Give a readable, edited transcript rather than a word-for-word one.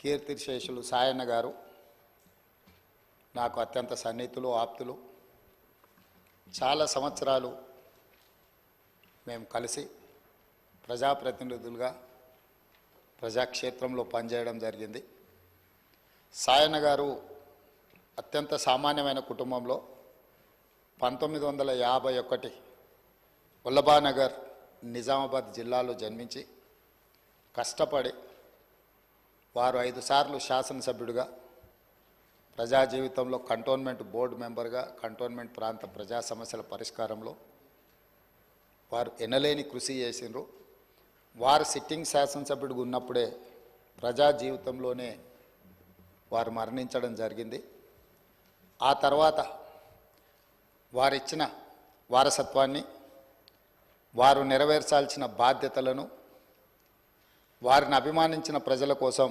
కీర్తిశేషులు సాయన్న గారు నాకు అత్యంత సన్నిహితులు, ఆప్తులు. చాలా సంవత్సరాలు మేము కలిసి ప్రజాప్రతినిధులుగా ప్రజాక్షేత్రంలో పనిచేయడం జరిగింది. సాయన్న గారు అత్యంత సామాన్యమైన కుటుంబంలో 1951 వల్లభానగర్ నిజామాబాద్ జిల్లాలో జన్మించి కష్టపడి వారు 5 సార్లు శాసనసభ్యుడిగా, ప్రజా జీవితంలో కంటోన్మెంట్ బోర్డు మెంబర్గా, కంటోన్మెంట్ ప్రాంత ప్రజా సమస్యల పరిష్కారంలో వారు ఎనలేని కృషి చేసినారు. వారు సిట్టింగ్ శాసనసభ్యుడిగా ఉన్నప్పుడే ప్రజా జీవితంలోనే వారు మరణించడం జరిగింది. ఆ తర్వాత వారిచ్చిన వారసత్వాన్ని, వారు నెరవేర్చాల్సిన బాధ్యతలను, వారిని అభిమానించిన ప్రజల కోసం